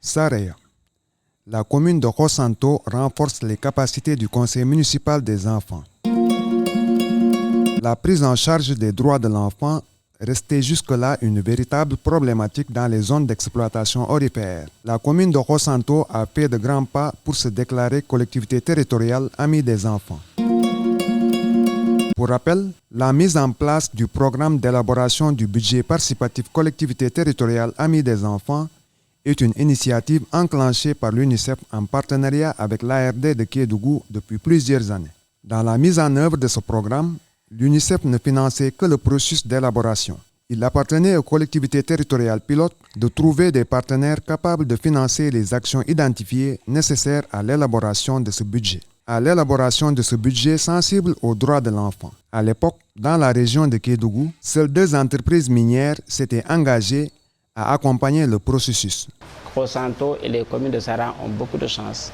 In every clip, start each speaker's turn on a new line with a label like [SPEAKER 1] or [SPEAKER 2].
[SPEAKER 1] Saraya. La commune de Khossanto renforce les capacités du conseil municipal des enfants. La prise en charge des droits de l'enfant restait jusque-là une véritable problématique dans les zones d'exploitation aurifère. La commune de Khossanto a fait de grands pas pour se déclarer collectivité territoriale amie des enfants. Pour rappel, la mise en place du programme d'élaboration du budget participatif collectivité territoriale amie des enfants est une initiative enclenchée par l'UNICEF en partenariat avec l'ARD de Kédougou depuis plusieurs années. Dans la mise en œuvre de ce programme, l'UNICEF ne finançait que le processus d'élaboration. Il appartenait aux collectivités territoriales pilotes de trouver des partenaires capables de financer les actions identifiées nécessaires à l'élaboration de ce budget. Sensible aux droits de l'enfant. À l'époque, dans la région de Kédougou, seules 2 entreprises minières s'étaient engagées à accompagner le processus.
[SPEAKER 2] Khossanto et les communes de Sara ont beaucoup de chance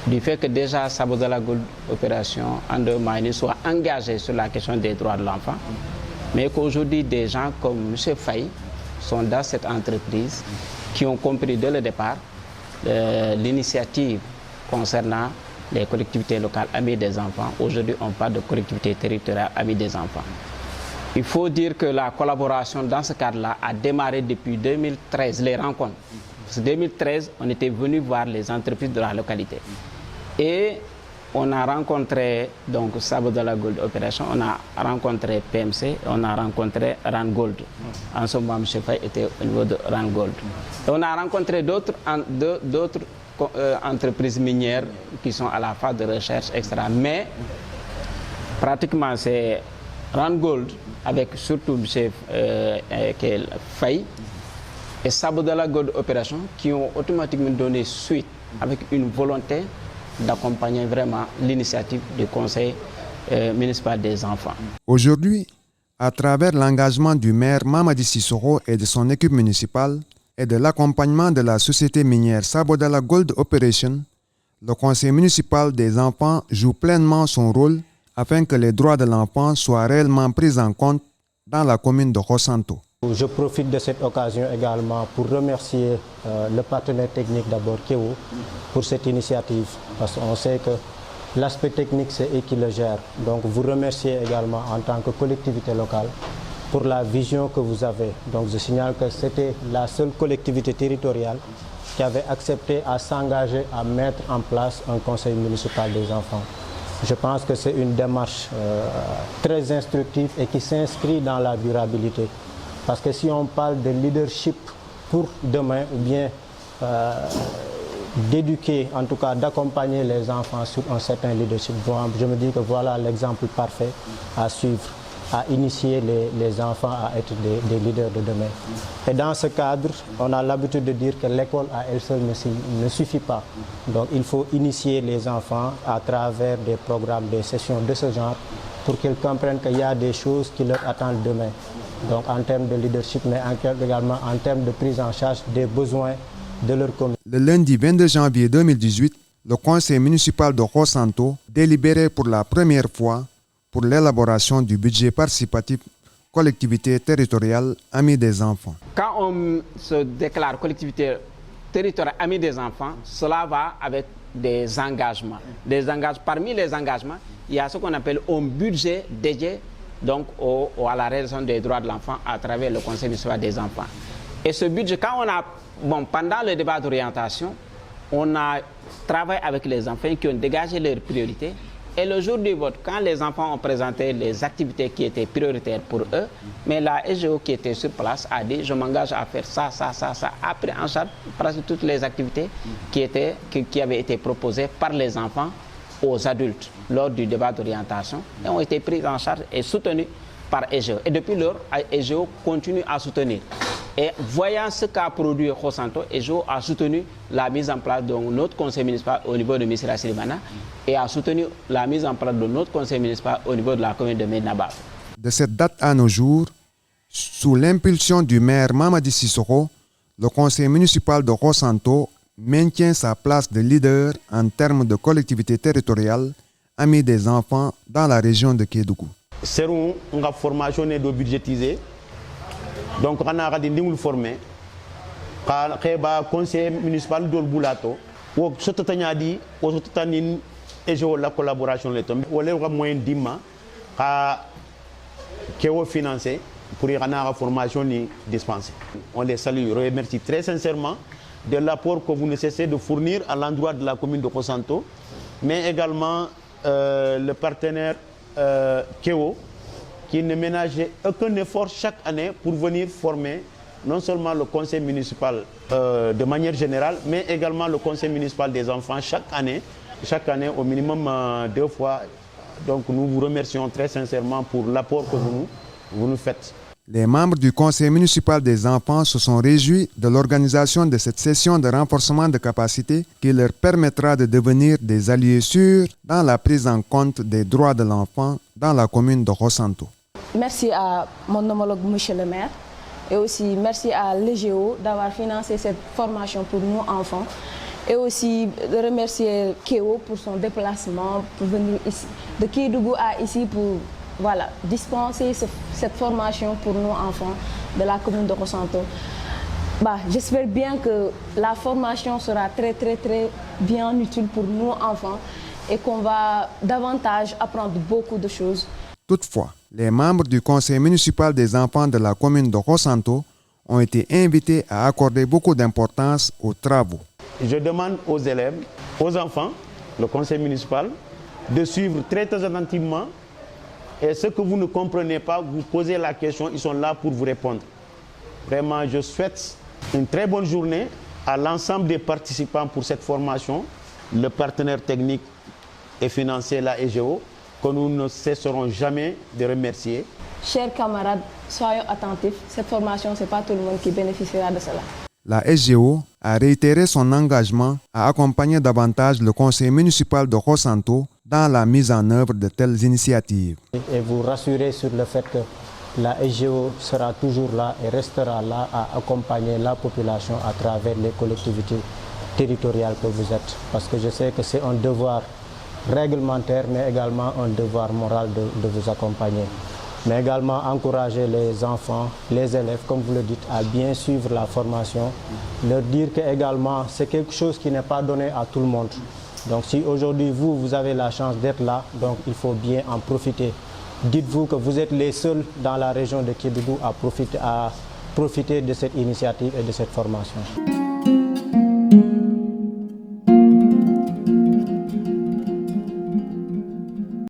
[SPEAKER 2] du fait que déjà Sabodala Gold Opération Ando-Mahini soit engagé sur la question des droits de l'enfant, mais qu'aujourd'hui des gens comme M. Faye sont dans cette entreprise qui ont compris dès le départ l'initiative concernant les collectivités locales amies des enfants. Aujourd'hui, on parle de collectivités territoriales amies des enfants. Il faut dire que la collaboration dans ce cadre-là a démarré depuis 2013, les rencontres. En 2013, on était venu voir les entreprises de la localité. Et on a rencontré donc Sabodala Gold Operation, on a rencontré PMC, on a rencontré Rand Gold. En ce moment, M. Faye était au niveau de Rand Gold. Et on a rencontré d'autres entreprises minières qui sont à la phase de recherche, etc. Mais pratiquement c'est Rand Gold avec surtout M. Faye et Sabodala Gold Operation qui ont automatiquement donné suite avec une volonté d'accompagner vraiment l'initiative du conseil municipal des enfants.
[SPEAKER 1] Aujourd'hui, à travers l'engagement du maire Mamadi Sissoko et de son équipe municipale, et de l'accompagnement de la société minière Sabodala Gold Operation, le conseil municipal des enfants joue pleinement son rôle afin que les droits de l'enfant soient réellement pris en compte dans la commune de Khossanto.
[SPEAKER 3] Je profite de cette occasion également pour remercier le partenaire technique d'abord, Kéo, pour cette initiative, parce qu'on sait que l'aspect technique, c'est eux qui le gèrent. Donc vous remercier également en tant que collectivité locale pour la vision que vous avez. Donc je signale que c'était la seule collectivité territoriale qui avait accepté à s'engager à mettre en place un conseil municipal des enfants. Je pense que c'est une démarche très instructive et qui s'inscrit dans la durabilité. Parce que si on parle de leadership pour demain, ou bien d'éduquer, en tout cas d'accompagner les enfants sur un certain leadership, je me dis que voilà l'exemple parfait à suivre, à initier les enfants à être des leaders de demain. Et dans ce cadre, on a l'habitude de dire que l'école à elle seule ne suffit pas. Donc il faut initier les enfants à travers des programmes, des sessions de ce genre, pour qu'ils comprennent qu'il y a des choses qui leur attendent demain. Donc en termes de leadership, mais également en termes de prise en charge des besoins de leur commune.
[SPEAKER 1] Le lundi 22 janvier 2018, le conseil municipal de Khossanto délibérait pour la première fois pour l'élaboration du budget participatif collectivité territoriale amie des enfants.
[SPEAKER 2] Quand on se déclare collectivité territoriale amie des enfants, cela va avec des engagements. Parmi les engagements, il y a ce qu'on appelle un budget dédié donc à la réalisation des droits de l'enfant à travers le conseil municipal des enfants. Et ce budget, pendant le débat d'orientation, on a travaillé avec les enfants qui ont dégagé leurs priorités. Et le jour du vote, quand les enfants ont présenté les activités qui étaient prioritaires pour eux, mais la SGO qui était sur place a dit « je m'engage à faire ça, après en charge presque toutes les activités qui avaient été proposées par les enfants aux adultes lors du débat d'orientation et ont été prises en charge et soutenues par SGO. Et depuis lors, SGO continue à soutenir. Et voyant ce qu'a produit Khossanto, SGO a soutenu la mise en place de notre conseil municipal au niveau de Missira Silimana et a soutenu la mise en place de notre conseil municipal au niveau de la commune de Medina.
[SPEAKER 1] De cette date à nos jours, sous l'impulsion du maire Mamadi Sissoko, le conseil municipal de Khossanto maintient sa place de leader en termes de collectivité territoriale amie des enfants dans la région de Kédougou.
[SPEAKER 4] C'est une formation budgétisée. Donc on a dit nous former conseil municipal de Boulato, ou Sototanyadi, ou Sototanin, et la collaboration, ou les moyens d'imma, qui ont financé pour y rendre la formation dispensée. On les salue, remercie très sincèrement de l'apport que vous ne cessez de fournir à l'endroit de la commune de Kosanto, mais également le partenaire Keo, qui ne ménageait aucun effort chaque année pour venir former non seulement le conseil municipal de manière générale, mais également le conseil municipal des enfants chaque année au minimum 2 fois. Donc nous vous remercions très sincèrement pour l'apport que vous nous faites.
[SPEAKER 1] Les membres du conseil municipal des enfants se sont réjouis de l'organisation de cette session de renforcement de capacité qui leur permettra de devenir des alliés sûrs dans la prise en compte des droits de l'enfant dans la commune de Kosanto.
[SPEAKER 5] Merci à mon homologue monsieur le maire et aussi merci à l'EGO d'avoir financé cette formation pour nous enfants et aussi de remercier Keo pour son déplacement pour venir ici, de Kédougou à ici pour dispenser cette formation pour nos enfants de la commune de Kosanto. J'espère bien que la formation sera très bien utile pour nos enfants et qu'on va davantage apprendre beaucoup de choses.
[SPEAKER 1] Toutefois, les membres du conseil municipal des enfants de la commune de Kosanto ont été invités à accorder beaucoup d'importance aux travaux.
[SPEAKER 4] Je demande aux élèves, aux enfants, le conseil municipal, de suivre très attentivement. Et ce que vous ne comprenez pas, vous posez la question, ils sont là pour vous répondre. Vraiment, je souhaite une très bonne journée à l'ensemble des participants pour cette formation, le partenaire technique et financier, la EGO, que nous ne cesserons jamais de remercier.
[SPEAKER 5] Chers camarades, soyons attentifs. Cette formation, ce n'est pas tout le monde qui bénéficiera de cela.
[SPEAKER 1] La SGO a réitéré son engagement à accompagner davantage le conseil municipal de Kosanto dans la mise en œuvre de telles initiatives.
[SPEAKER 3] Et vous rassurer sur le fait que la SGO sera toujours là et restera là à accompagner la population à travers les collectivités territoriales que vous êtes. Parce que je sais que c'est un devoir réglementaire, mais également un devoir moral de vous accompagner. Mais également encourager les enfants, les élèves, comme vous le dites, à bien suivre la formation. Leur dire que également c'est quelque chose qui n'est pas donné à tout le monde. Donc si aujourd'hui vous avez la chance d'être là, donc il faut bien en profiter. Dites-vous que vous êtes les seuls dans la région de Kédougou à profiter de cette initiative et de cette formation.